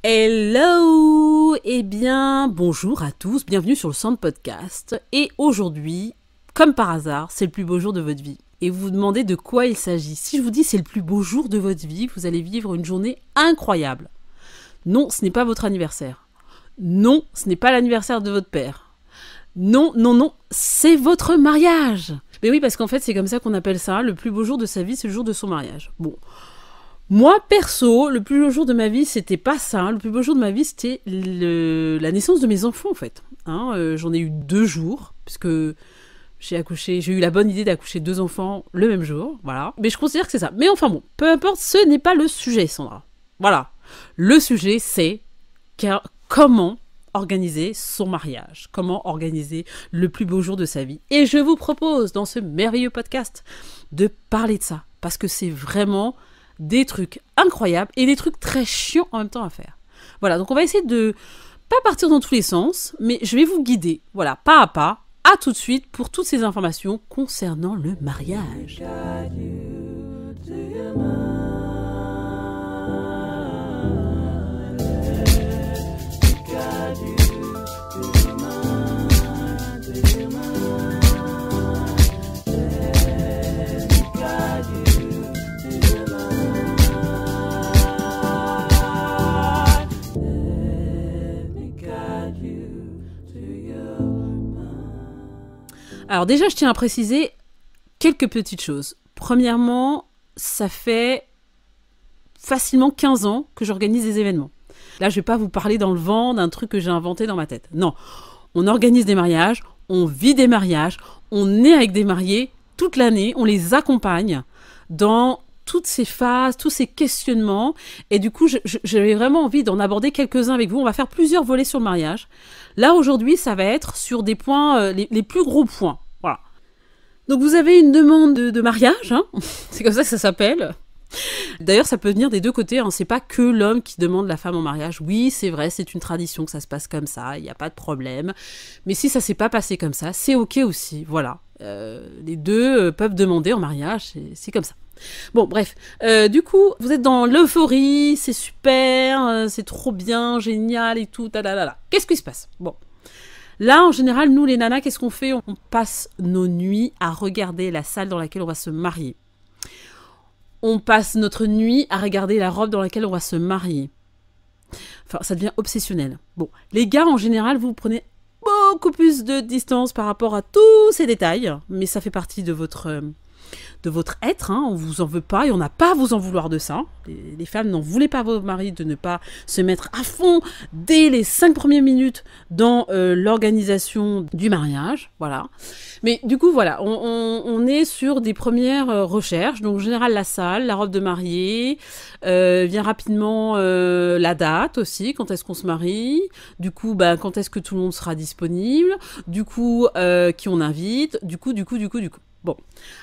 Hello! Eh bien, bonjour à tous, bienvenue sur le Sound Podcast. Et aujourd'hui, comme par hasard, c'est le plus beau jour de votre vie. Et vous vous demandez de quoi il s'agit. Si je vous dis c'est le plus beau jour de votre vie, vous allez vivre une journée incroyable. Non, ce n'est pas votre anniversaire. Non, ce n'est pas l'anniversaire de votre père. Non, non, non, c'est votre mariage. Mais oui, parce qu'en fait, c'est comme ça qu'on appelle ça. Le plus beau jour de sa vie, c'est le jour de son mariage. Bon. Moi, perso, le plus beau jour de ma vie, c'était pas ça. Le plus beau jour de ma vie, c'était la naissance de mes enfants, en fait. J'en ai eu 2 jours, puisque j'ai eu la bonne idée d'accoucher 2 enfants le même jour, voilà. Mais je considère que c'est ça. Mais enfin bon, peu importe, ce n'est pas le sujet, Sandra. Voilà. Le sujet, c'est comment organiser son mariage, comment organiser le plus beau jour de sa vie. Et je vous propose, dans ce merveilleux podcast, de parler de ça, parce que c'est vraiment des trucs incroyables et des trucs très chiants en même temps à faire. Voilà, donc on va essayer de pas partir dans tous les sens, mais je vais vous guider, voilà, pas à pas. À tout de suite pour toutes ces informations concernant le mariage. Alors déjà, je tiens à préciser quelques petites choses. Premièrement, ça fait facilement 15 ans que j'organise des événements. Là, je vais pas vous parler dans le vent d'un truc que j'ai inventé dans ma tête. Non, on organise des mariages, on vit des mariages, on est avec des mariés toute l'année, on les accompagne dans toutes ces phases, tous ces questionnements. Et du coup, j'avais vraiment envie d'en aborder quelques-uns avec vous. On va faire plusieurs volets sur le mariage. Là, aujourd'hui, ça va être sur des points, les plus gros points. Voilà. Donc, vous avez une demande de mariage. C'est comme ça que ça s'appelle. D'ailleurs, ça peut venir des deux côtés. C'est pas que l'homme qui demande la femme en mariage. Oui, c'est vrai, c'est une tradition que ça se passe comme ça. Il n'y a pas de problème. Mais si ça s'est pas passé comme ça, c'est OK aussi. Voilà. Les deux peuvent demander en mariage. C'est comme ça. Bon, bref. Du coup, vous êtes dans l'euphorie, c'est super, c'est trop bien, génial et tout, Qu'est-ce qui se passe? Bon. Là, en général, nous, les nanas, qu'est-ce qu'on fait? On passe nos nuits à regarder la salle dans laquelle on va se marier. On passe notre nuit à regarder la robe dans laquelle on va se marier. Enfin, ça devient obsessionnel. Bon. Les gars, en général, vous prenez beaucoup plus de distance par rapport à tous ces détails, mais ça fait partie de votre être, on vous en veut pas et on n'a pas à vous en vouloir de ça. Les femmes n'en voulaient pas à vos maris de ne pas se mettre à fond dès les 5 premières minutes dans l'organisation du mariage, voilà. Mais du coup, voilà, on est sur des premières recherches, donc en général la salle, la robe de mariée, vient rapidement la date aussi, quand est-ce qu'on se marie, du coup, quand est-ce que tout le monde sera disponible, du coup, qui on invite, du coup. Bon,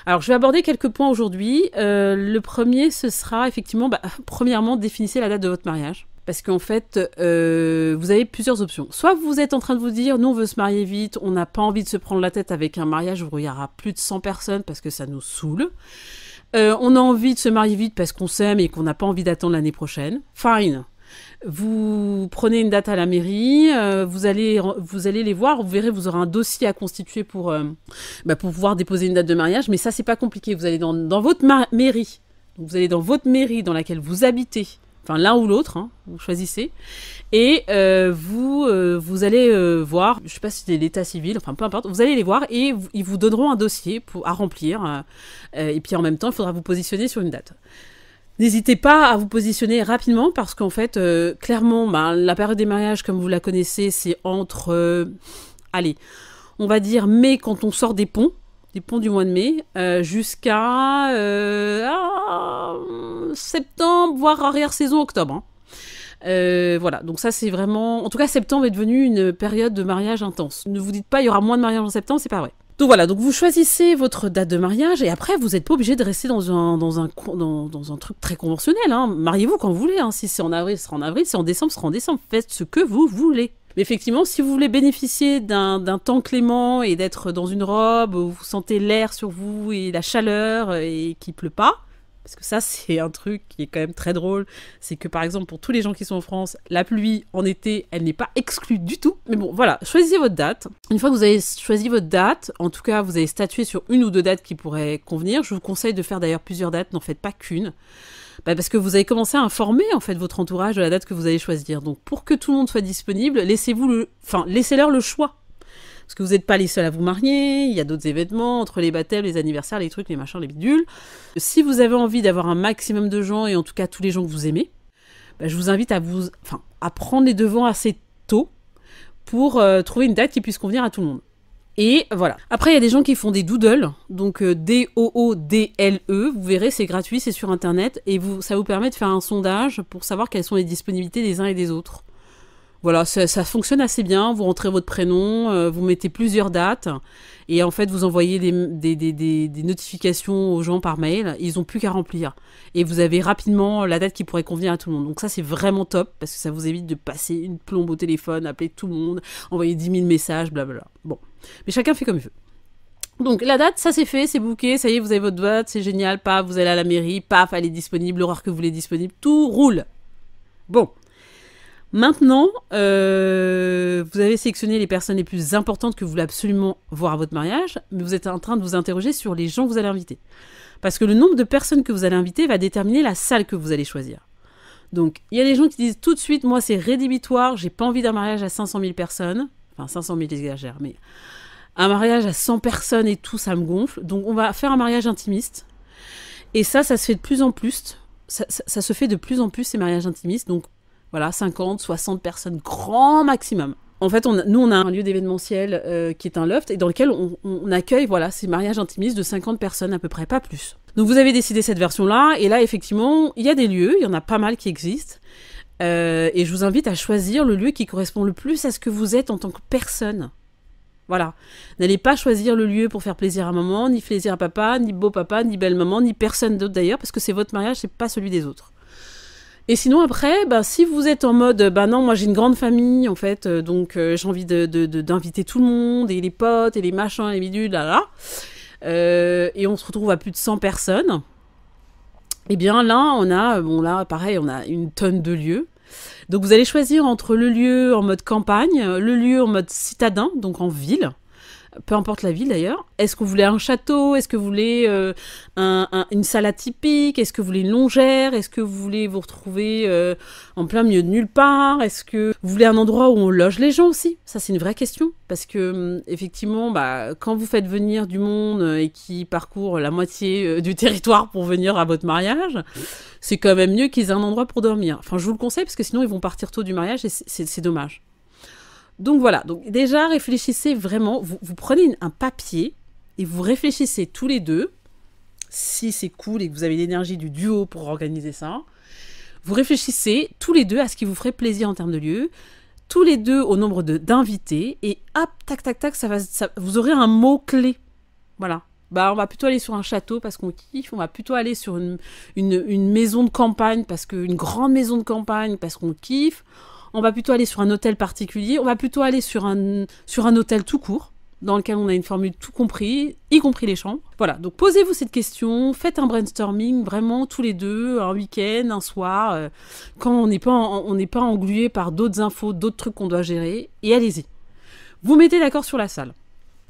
alors je vais aborder quelques points aujourd'hui. Le premier, ce sera effectivement, premièrement, définissez la date de votre mariage. Parce qu'en fait, vous avez plusieurs options. Soit vous êtes en train de vous dire, nous on veut se marier vite, on n'a pas envie de se prendre la tête avec un mariage où il y aura plus de 100 personnes parce que ça nous saoule. On a envie de se marier vite parce qu'on s'aime et qu'on n'a pas envie d'attendre l'année prochaine. Fine. Vous prenez une date à la mairie, vous allez les voir, vous verrez, vous aurez un dossier à constituer pour pouvoir déposer une date de mariage, mais ça c'est pas compliqué, vous allez dans votre mairie, vous allez dans votre mairie dans laquelle vous habitez, enfin l'un ou l'autre, vous choisissez, et vous allez voir, je sais pas si c'est l'état civil, enfin peu importe, vous allez les voir et ils vous donneront un dossier à remplir, et puis en même temps il faudra vous positionner sur une date. N'hésitez pas à vous positionner rapidement parce qu'en fait, clairement, la période des mariages, comme vous la connaissez, c'est entre, on va dire mai quand on sort des ponts du mois de mai, jusqu'à septembre, voire arrière-saison octobre. Voilà, donc ça c'est vraiment... En tout cas, septembre est devenu une période de mariage intense. Ne vous dites pas, il y aura moins de mariages en septembre, c'est pas vrai. Donc voilà, donc vous choisissez votre date de mariage et après vous n'êtes pas obligé de rester dans un truc très conventionnel. Mariez-vous quand vous voulez. Si c'est en avril, ce sera en avril. Si c'est en décembre, ce sera en décembre. Faites ce que vous voulez. Mais effectivement, si vous voulez bénéficier d'un temps clément et d'être dans une robe où vous sentez l'air sur vous et la chaleur et qu'il pleut pas, Parce que ça, c'est un truc qui est quand même très drôle. C'est que, par exemple, pour tous les gens qui sont en France, la pluie en été, elle n'est pas exclue du tout. Mais bon, voilà, choisissez votre date. Une fois que vous avez choisi votre date, en tout cas, vous avez statué sur une ou deux dates qui pourraient convenir. Je vous conseille de faire d'ailleurs plusieurs dates, n'en faites pas qu'une. Parce que vous avez commencé à informer, en fait, votre entourage de la date que vous allez choisir. Donc, pour que tout le monde soit disponible, laissez-leur le choix. Parce que vous n'êtes pas les seuls à vous marier, il y a d'autres événements, entre les baptêmes, les anniversaires, les trucs, les machins, les bidules. Si vous avez envie d'avoir un maximum de gens, et en tout cas tous les gens que vous aimez, je vous invite à prendre les devants assez tôt pour trouver une date qui puisse convenir à tout le monde. Et voilà. Après, il y a des gens qui font des doodles, donc D-O-O-D-L-E, vous verrez, c'est gratuit, c'est sur Internet, et ça vous permet de faire un sondage pour savoir quelles sont les disponibilités des uns et des autres. Voilà, ça fonctionne assez bien. Vous rentrez votre prénom, vous mettez plusieurs dates et en fait, vous envoyez des notifications aux gens par mail. Ils n'ont plus qu'à remplir. Et vous avez rapidement la date qui pourrait convenir à tout le monde. Donc ça, c'est vraiment top parce que ça vous évite de passer une plombe au téléphone, appeler tout le monde, envoyer 10 000 messages, blablabla. Bon, mais chacun fait comme il veut. Donc la date, ça c'est fait, c'est booké, ça y est, vous avez votre date, c'est génial, paf, vous allez à la mairie, paf, elle est disponible, l'horaire que vous voulez disponible, tout roule. Bon. Maintenant, vous avez sélectionné les personnes les plus importantes que vous voulez absolument voir à votre mariage, mais vous êtes en train de vous interroger sur les gens que vous allez inviter. Parce que le nombre de personnes que vous allez inviter va déterminer la salle que vous allez choisir. Donc, il y a des gens qui disent tout de suite, moi c'est rédhibitoire, j'ai pas envie d'un mariage à 500 000 personnes. Enfin, 500 000, j'exagère, mais un mariage à 100 personnes et tout, ça me gonfle. Donc, on va faire un mariage intimiste. Et ça se fait de plus en plus. Ça se fait de plus en plus, ces mariages intimistes. Donc, voilà, 50, 60 personnes, grand maximum. En fait, nous, on a un lieu d'événementiel qui est un loft et dans lequel on accueille ces mariages intimistes de 50 personnes à peu près, pas plus. Donc, vous avez décidé cette version-là et là, effectivement, il y a des lieux, il y en a pas mal qui existent. Et je vous invite à choisir le lieu qui correspond le plus à ce que vous êtes en tant que personne. Voilà. N'allez pas choisir le lieu pour faire plaisir à maman, ni plaisir à papa, ni beau papa, ni belle maman, ni personne d'autre d'ailleurs, parce que c'est votre mariage, c'est pas celui des autres. Et sinon après, si vous êtes en mode, non, moi j'ai une grande famille en fait, donc j'ai envie d'inviter tout le monde, et les potes, et les machins, les bidules, et on se retrouve à plus de 100 personnes, et bien là, pareil, on a une tonne de lieux. Donc vous allez choisir entre le lieu en mode campagne, le lieu en mode citadin, donc en ville, peu importe la ville d'ailleurs. Est-ce que vous voulez un château? Est-ce que vous voulez une salle atypique? Est-ce que vous voulez une longère? Est-ce que vous voulez vous retrouver en plein milieu de nulle part? Est-ce que vous voulez un endroit où on loge les gens aussi? Ça, c'est une vraie question. Parce que, effectivement, quand vous faites venir du monde et qui parcourt la moitié du territoire pour venir à votre mariage, c'est quand même mieux qu'ils aient un endroit pour dormir. Enfin, je vous le conseille parce que sinon, ils vont partir tôt du mariage et c'est dommage. Donc voilà, donc déjà réfléchissez vraiment, vous prenez un papier et vous réfléchissez tous les deux, si c'est cool et que vous avez l'énergie du duo pour organiser ça, vous réfléchissez tous les deux à ce qui vous ferait plaisir en termes de lieu, tous les deux au nombre d'invités, et hop, tac, tac, tac, vous aurez un mot-clé. Voilà. On va plutôt aller sur un château parce qu'on kiffe, on va plutôt aller sur une maison de campagne, une grande maison de campagne parce qu'on kiffe. On va plutôt aller sur un hôtel particulier, on va plutôt aller sur un hôtel tout court, dans lequel on a une formule tout compris, y compris les chambres. Voilà, donc posez-vous cette question, faites un brainstorming, vraiment tous les deux, un week-end, un soir, quand on n'est pas englué par d'autres infos, d'autres trucs qu'on doit gérer, et allez-y. Vous mettez d'accord sur la salle.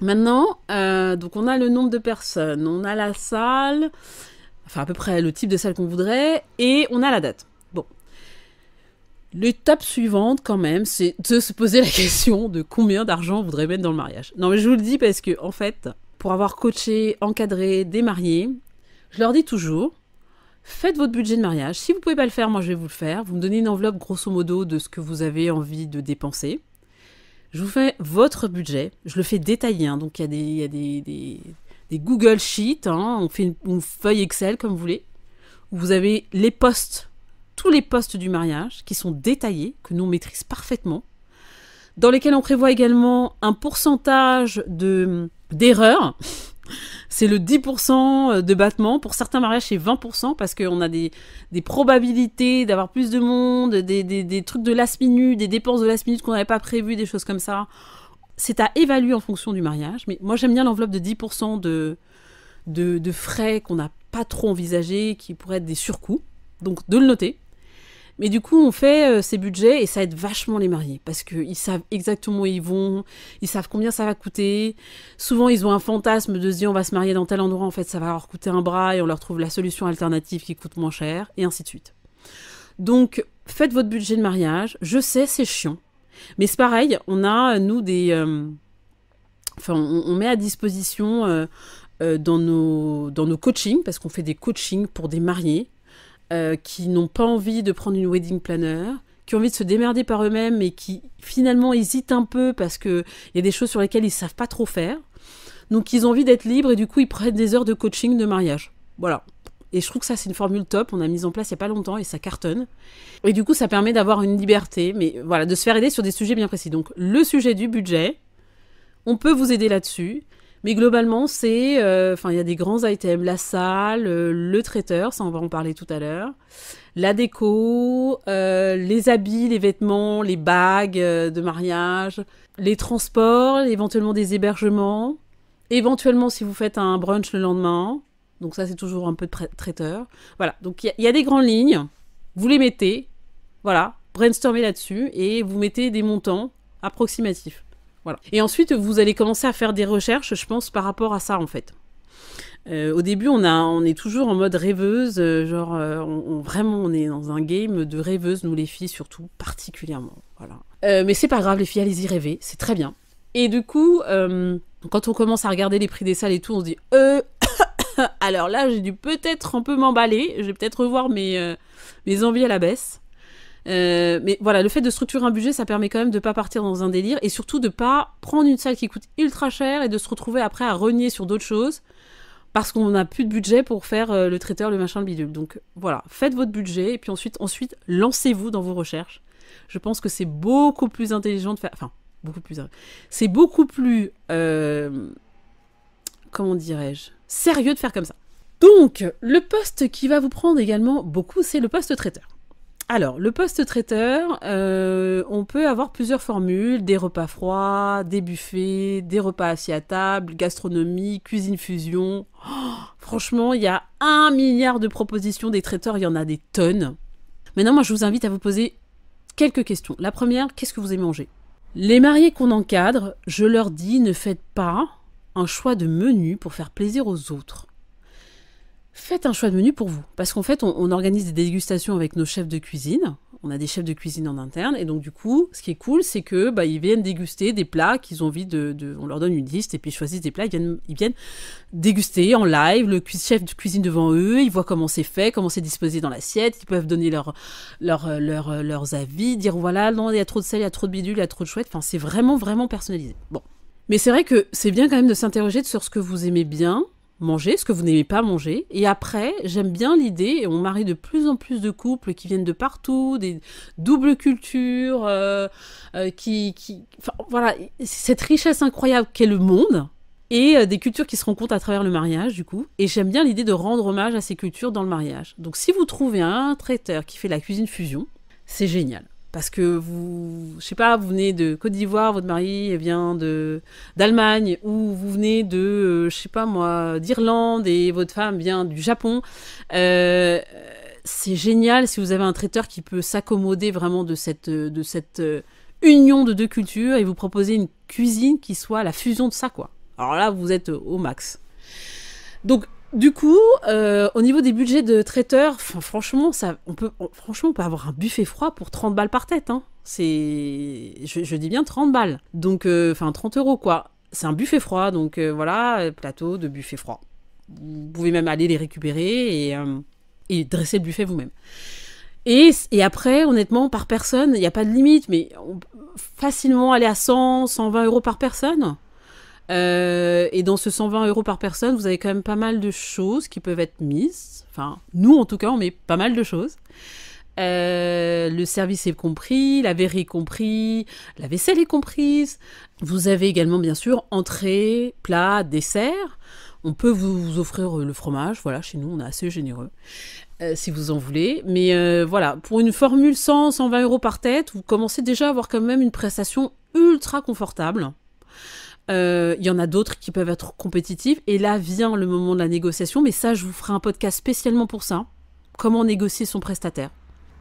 Maintenant, donc on a le nombre de personnes, on a la salle, enfin à peu près le type de salle qu'on voudrait, et on a la date. L'étape suivante, quand même, c'est de se poser la question de combien d'argent on voudrait mettre dans le mariage. Non, mais je vous le dis parce que, en fait, pour avoir coaché, encadré des mariés, je leur dis toujours, faites votre budget de mariage. Si vous ne pouvez pas le faire, moi je vais vous le faire. Vous me donnez une enveloppe, grosso modo, de ce que vous avez envie de dépenser. Je vous fais votre budget. Je le fais détaillé, hein, donc il y a des Google Sheets, hein, on fait une feuille Excel, comme vous voulez, où vous avez les postes, tous les postes du mariage qui sont détaillés, que nous on maîtrise parfaitement, dans lesquels on prévoit également un pourcentage d'erreurs. C'est le 10% de battement. Pour certains mariages, c'est 20% parce qu'on a des probabilités d'avoir plus de monde, des trucs de last minute, des dépenses de last minute qu'on n'avait pas prévues, des choses comme ça. C'est à évaluer en fonction du mariage. Mais moi, j'aime bien l'enveloppe de 10% de frais qu'on n'a pas trop envisagés, qui pourraient être des surcoûts. Donc de le noter. Mais du coup, on fait ces budgets et ça aide vachement les mariés parce qu'ils savent exactement où ils vont, ils savent combien ça va coûter. Souvent, ils ont un fantasme de se dire on va se marier dans tel endroit, en fait, ça va leur coûter un bras et on leur trouve la solution alternative qui coûte moins cher et ainsi de suite. Donc, faites votre budget de mariage. Je sais, c'est chiant. Mais c'est pareil, on a, nous, on met à disposition dans nos coachings, parce qu'on fait des coachings pour des mariés, qui n'ont pas envie de prendre une wedding planner, qui ont envie de se démerder par eux-mêmes et qui finalement hésitent un peu parce qu'il y a des choses sur lesquelles ils ne savent pas trop faire. Donc ils ont envie d'être libres et du coup ils prennent des heures de coaching de mariage. Voilà. Et je trouve que ça c'est une formule top, on a mis en place il n'y a pas longtemps et ça cartonne. Et du coup ça permet d'avoir une liberté, mais voilà, de se faire aider sur des sujets bien précis. Donc le sujet du budget, on peut vous aider là-dessus. Mais globalement, c'est, il y a des grands items, la salle, le traiteur, ça on va en parler tout à l'heure, la déco, les habits, les vêtements, les bagues de mariage, les transports, éventuellement des hébergements, éventuellement si vous faites un brunch le lendemain, donc ça c'est toujours un peu de traiteur. Voilà, donc il y a des grandes lignes, vous les mettez, voilà, brainstormez là-dessus et vous mettez des montants approximatifs. Voilà. Et ensuite, vous allez commencer à faire des recherches, je pense, par rapport à ça, en fait. Au début, on est toujours en mode rêveuse, vraiment, on est dans un game de rêveuse, nous les filles, surtout, particulièrement. Voilà. Mais c'est pas grave, les filles, allez-y rêver, c'est très bien. Et du coup, quand on commence à regarder les prix des salles et tout, on se dit, alors là, j'ai dû peut-être un peu m'emballer, je vais peut-être revoir mes envies à la baisse. Mais voilà, le fait de structurer un budget, ça permet quand même de pas partir dans un délire et surtout de pas prendre une salle qui coûte ultra cher et de se retrouver après à renier sur d'autres choses parce qu'on n'a plus de budget pour faire le traiteur, le machin, le bidule. Donc voilà, faites votre budget et puis ensuite lancez-vous dans vos recherches. Je pense que c'est beaucoup plus intelligent de faire... Enfin, beaucoup plus... C'est beaucoup plus... comment dirais-je, sérieux de faire comme ça. Donc, le poste qui va vous prendre également beaucoup, c'est le poste traiteur. Alors, le poste traiteur, on peut avoir plusieurs formules, des repas froids, des buffets, des repas assis à table, gastronomie, cuisine fusion. Oh, franchement, il y a 1 milliard de propositions des traiteurs, il y en a des tonnes. Maintenant, moi, je vous invite à vous poser quelques questions. La première, qu'est-ce que vous aimez manger ? Les mariés qu'on encadre, je leur dis, ne faites pas un choix de menu pour faire plaisir aux autres. Faites un choix de menu pour vous. Parce qu'en fait, on organise des dégustations avec nos chefs de cuisine. On a des chefs de cuisine en interne. Et donc, du coup, ce qui est cool, c'est que ils viennent déguster des plats qu'ils ont envie on leur donne une liste et puis ils choisissent des plats. Ils viennent déguster en live, le chef de cuisine devant eux. Ils voient comment c'est fait, comment c'est disposé dans l'assiette. Ils peuvent donner leurs avis, dire voilà, non, il y a trop de sel, il y a trop de bidule, il y a trop de chouette. Enfin, c'est vraiment, vraiment personnalisé. Bon. Mais c'est vrai que c'est bien quand même de s'interroger sur ce que vous aimez bien manger, ce que vous n'aimez pas manger. Et après, j'aime bien l'idée, et on marie de plus en plus de couples qui viennent de partout, des doubles cultures, enfin, voilà, cette richesse incroyable qu'est le monde, et des cultures qui se rencontrent à travers le mariage, du coup. Et j'aime bien l'idée de rendre hommage à ces cultures dans le mariage. Donc si vous trouvez un traiteur qui fait la cuisine fusion, c'est génial. Parce que vous venez de Côte d'Ivoire, votre mari vient d'Allemagne, ou vous venez d'Irlande et votre femme vient du Japon. C'est génial si vous avez un traiteur qui peut s'accommoder vraiment de cette union de deux cultures et vous proposer une cuisine qui soit la fusion de ça, quoi. Alors là, vous êtes au max. Donc, du coup, au niveau des budgets de traiteurs, franchement, on peut avoir un buffet froid pour 30 balles par tête. Hein. Je dis bien 30 balles. Donc, 30 euros, quoi. C'est un buffet froid, donc voilà, plateau de buffet froid. Vous pouvez même aller les récupérer et dresser le buffet vous-même. Et après, honnêtement, par personne, il n'y a pas de limite, mais on peut facilement aller à 100, 120 euros par personne. Et dans ce 120 euros par personne, vous avez quand même pas mal de choses qui peuvent être mises. Enfin, nous, en tout cas, on met pas mal de choses. Le service est compris, la verre est compris, la vaisselle est comprise. Vous avez également, bien sûr, entrée, plat, dessert. On peut vous offrir le fromage. Voilà, chez nous, on est assez généreux. Si vous en voulez. Mais voilà, pour une formule 100, 120 euros par tête, vous commencez déjà à avoir quand même une prestation ultra confortable. Il y en a d'autres qui peuvent être compétitives. Et là vient le moment de la négociation. Mais ça, je vous ferai un podcast spécialement pour ça. Comment négocier son prestataire.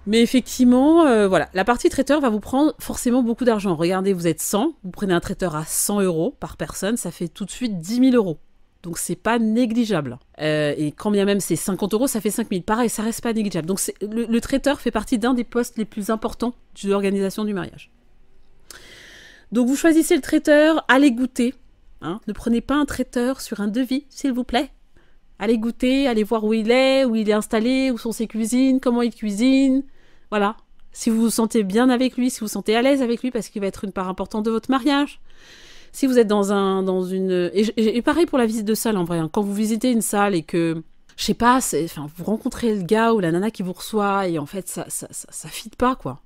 Mais effectivement, voilà, la partie traiteur va vous prendre forcément beaucoup d'argent. Regardez, vous êtes 100, vous prenez un traiteur à 100 € par personne, ça fait tout de suite 10 000 €. Donc c'est pas négligeable. Et quand bien même c'est 50 €, ça fait 5 000. Pareil, ça reste pas négligeable. Donc le traiteur fait partie d'un des postes les plus importants de l'organisation du mariage. Donc vous choisissez le traiteur, allez goûter. Hein, ne prenez pas un traiteur sur un devis, s'il vous plaît. Allez goûter, allez voir où il est installé, où sont ses cuisines, comment il cuisine. Voilà. Si vous vous sentez bien avec lui, si vous vous sentez à l'aise avec lui, parce qu'il va être une part importante de votre mariage. Si vous êtes dans une... Et pareil pour la visite de salle, en vrai. Hein. Quand vous visitez une salle et que, je sais pas, vous rencontrez le gars ou la nana qui vous reçoit et en fait, ça fit pas, quoi.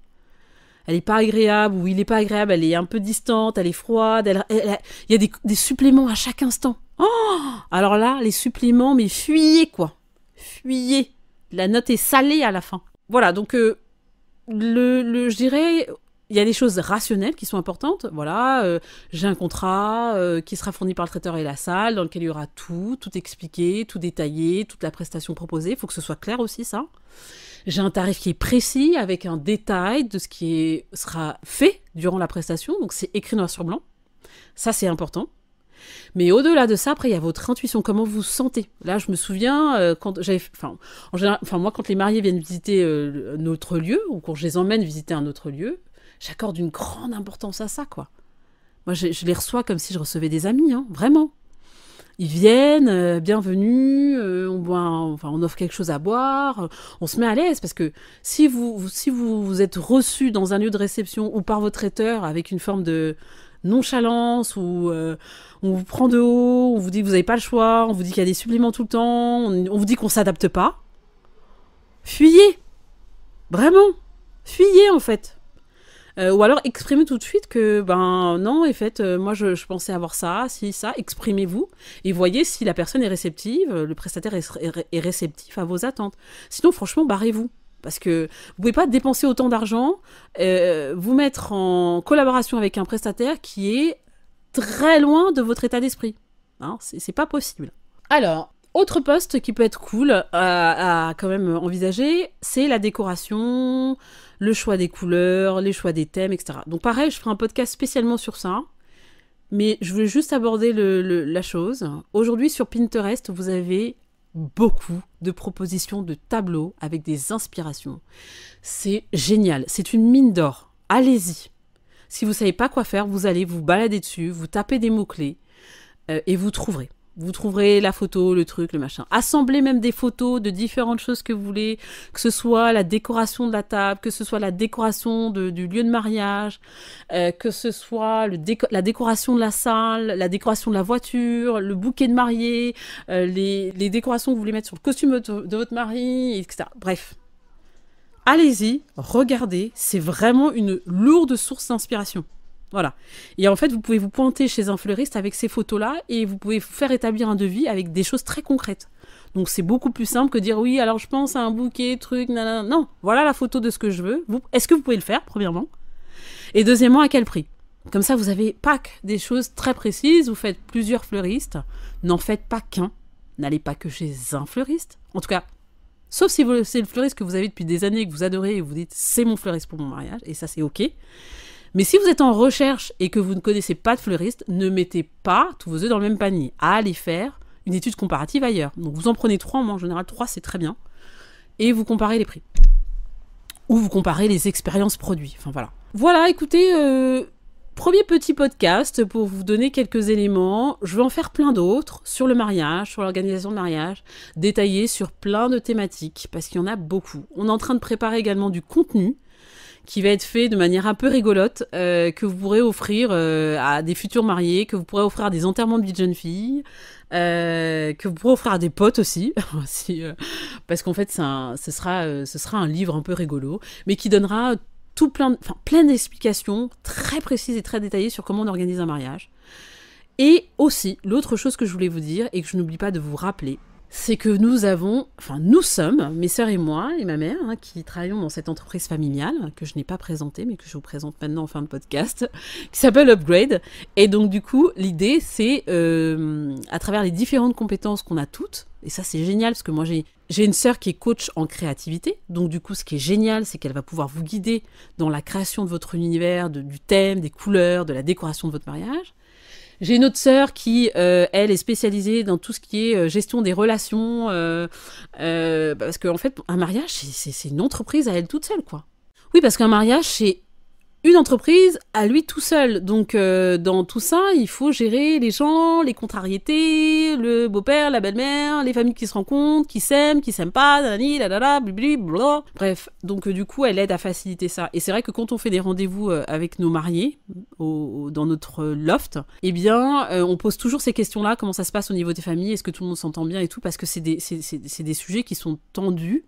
Elle est pas agréable ou il est pas agréable, elle est un peu distante, elle est froide, il y a des suppléments à chaque instant. Oh, alors là, les suppléments, mais fuyez, quoi. Fuyez. La note est salée à la fin. Voilà, donc... je dirais, il y a des choses rationnelles qui sont importantes. Voilà, j'ai un contrat qui sera fourni par le traiteur et la salle, dans lequel il y aura tout expliqué, tout détaillé, toute la prestation proposée. Il faut que ce soit clair aussi, ça. J'ai un tarif qui est précis, avec un détail de ce qui sera fait durant la prestation. Donc, c'est écrit noir sur blanc. Ça, c'est important. Mais au-delà de ça, après, il y a votre intuition, comment vous vous sentez. Là, je me souviens, moi, quand les mariés viennent visiter notre lieu, ou quand je les emmène visiter un autre lieu, j'accorde une grande importance à ça, quoi. Moi, je les reçois comme si je recevais des amis, hein, vraiment. Ils viennent, bienvenue, on offre quelque chose à boire, on se met à l'aise, parce que si vous êtes reçu dans un lieu de réception ou par votre traiteur avec une forme de nonchalance ou on vous prend de haut, on vous dit que vous n'avez pas le choix, on vous dit qu'il y a des suppléments tout le temps, on vous dit qu'on s'adapte pas, fuyez, vraiment, fuyez en fait. Ou alors exprimez tout de suite que non, en fait, moi je pensais avoir ça, si ça, exprimez-vous et voyez si la personne est réceptive, le prestataire est réceptif à vos attentes. Sinon, franchement, barrez-vous. Parce que vous pouvez pas dépenser autant d'argent, vous mettre en collaboration avec un prestataire qui est très loin de votre état d'esprit. Hein, c'est pas possible. Alors, autre poste qui peut être cool à quand même envisager, c'est la décoration, le choix des couleurs, les choix des thèmes, etc. Donc pareil, je ferai un podcast spécialement sur ça. Mais je veux juste aborder la chose. Aujourd'hui, sur Pinterest, vous avez beaucoup de propositions de tableaux avec des inspirations. C'est génial, c'est une mine d'or. Allez-y. Si vous ne savez pas quoi faire, vous allez vous balader dessus, vous tapez des mots-clés et vous trouverez. Vous trouverez la photo, le truc, le machin. Assemblez même des photos de différentes choses que vous voulez, que ce soit la décoration de la table, que ce soit la décoration du lieu de mariage, que ce soit la décoration de la salle, la décoration de la voiture, le bouquet de mariée, les décorations que vous voulez mettre sur le costume de votre mari, etc. Bref. Allez-y, regardez, c'est vraiment une lourde source d'inspiration. Voilà. Et en fait, vous pouvez vous pointer chez un fleuriste avec ces photos-là et vous pouvez vous faire établir un devis avec des choses très concrètes. Donc, c'est beaucoup plus simple que dire oui, alors je pense à un bouquet, truc, nanana. Non, voilà la photo de ce que je veux. Est-ce que vous pouvez le faire, premièrement? Et deuxièmement, à quel prix? Comme ça, vous avez pas que des choses très précises. Vous faites plusieurs fleuristes. N'en faites pas qu'un. N'allez pas que chez un fleuriste. En tout cas, sauf si c'est le fleuriste que vous avez depuis des années et que vous adorez et vous dites c'est mon fleuriste pour mon mariage. Et ça, c'est OK. Mais si vous êtes en recherche et que vous ne connaissez pas de fleuriste, ne mettez pas tous vos œufs dans le même panier. Allez faire une étude comparative ailleurs. Donc vous en prenez 3, en général 3 c'est très bien. Et vous comparez les prix. Ou vous comparez les expériences produits. Enfin voilà. Voilà, écoutez, premier petit podcast pour vous donner quelques éléments. Je vais en faire plein d'autres sur le mariage, sur l'organisation de mariage, détaillés sur plein de thématiques, parce qu'il y en a beaucoup. On est en train de préparer également du contenu qui va être fait de manière un peu rigolote, que vous pourrez offrir à des futurs mariés, que vous pourrez offrir à des enterrements de vie de jeunes filles, que vous pourrez offrir à des potes aussi, parce qu'en fait ce sera un livre un peu rigolo, mais qui donnera plein d'explications très précises et très détaillées sur comment on organise un mariage. Et aussi, l'autre chose que je voulais vous dire, et que je n'oublie pas de vous rappeler, c'est que nous sommes, mes sœurs et moi, et ma mère, qui travaillons dans cette entreprise familiale, que je n'ai pas présentée, mais que je vous présente maintenant en fin de podcast, qui s'appelle Upgrade. Et donc, du coup, l'idée, c'est, à travers les différentes compétences qu'on a toutes, et ça, c'est génial, parce que moi, j'ai une sœur qui est coach en créativité. Donc, du coup, ce qui est génial, c'est qu'elle va pouvoir vous guider dans la création de votre univers, du thème, des couleurs, de la décoration de votre mariage. J'ai une autre sœur qui, elle, est spécialisée dans tout ce qui est gestion des relations, parce qu'en fait, un mariage, c'est une entreprise à elle toute seule, quoi. Oui, parce qu'un mariage, c'est une entreprise à lui tout seul. Donc, dans tout ça, il faut gérer les gens, les contrariétés, le beau-père, la belle-mère, les familles qui se rencontrent, qui s'aiment pas, nanani, lalala, blablabla. Bref, donc du coup, elle aide à faciliter ça. Et c'est vrai que quand on fait des rendez-vous avec nos mariés, dans notre loft, eh bien, on pose toujours ces questions-là, comment ça se passe au niveau des familles, est-ce que tout le monde s'entend bien et tout, parce que c'est des sujets qui sont tendus,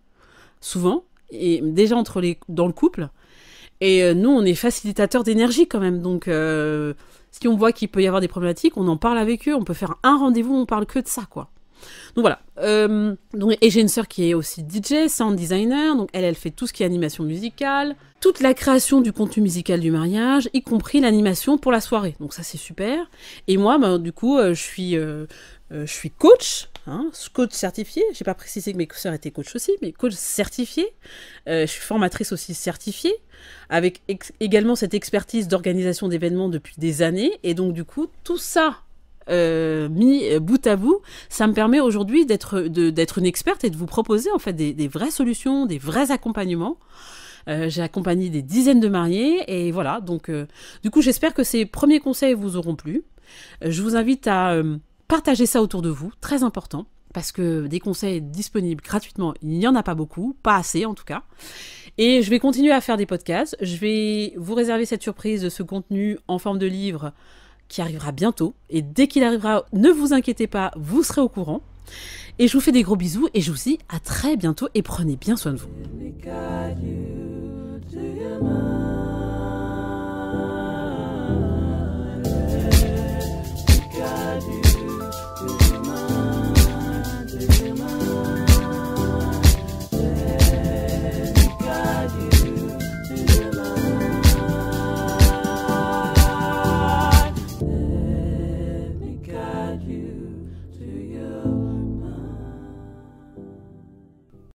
souvent, et déjà dans le couple. Et nous, on est facilitateurs d'énergie quand même. Donc, si on voit qu'il peut y avoir des problématiques, on en parle avec eux. On peut faire un rendez-vous, on parle que de ça, quoi. Donc voilà. Et j'ai une sœur qui est aussi DJ, sound designer. Donc elle fait tout ce qui est animation musicale, toute la création du contenu musical du mariage, y compris l'animation pour la soirée. Donc ça, c'est super. Et moi, du coup, je suis coach. Coach certifié, j'ai pas précisé que mes sœurs étaient coach aussi, mais coach certifié. Je suis formatrice aussi certifiée, avec également cette expertise d'organisation d'événements depuis des années. Et donc du coup, tout ça mis bout à bout, ça me permet aujourd'hui d'être une experte et de vous proposer en fait des vraies solutions, des vrais accompagnements. J'ai accompagné des dizaines de mariés et voilà. Donc du coup, j'espère que ces premiers conseils vous auront plu. Je vous invite à partagez ça autour de vous, très important, parce que des conseils disponibles gratuitement, il n'y en a pas beaucoup, pas assez en tout cas. Et je vais continuer à faire des podcasts, je vais vous réserver cette surprise de ce contenu en forme de livre qui arrivera bientôt. Et dès qu'il arrivera, ne vous inquiétez pas, vous serez au courant. Et je vous fais des gros bisous et je vous dis à très bientôt et prenez bien soin de vous.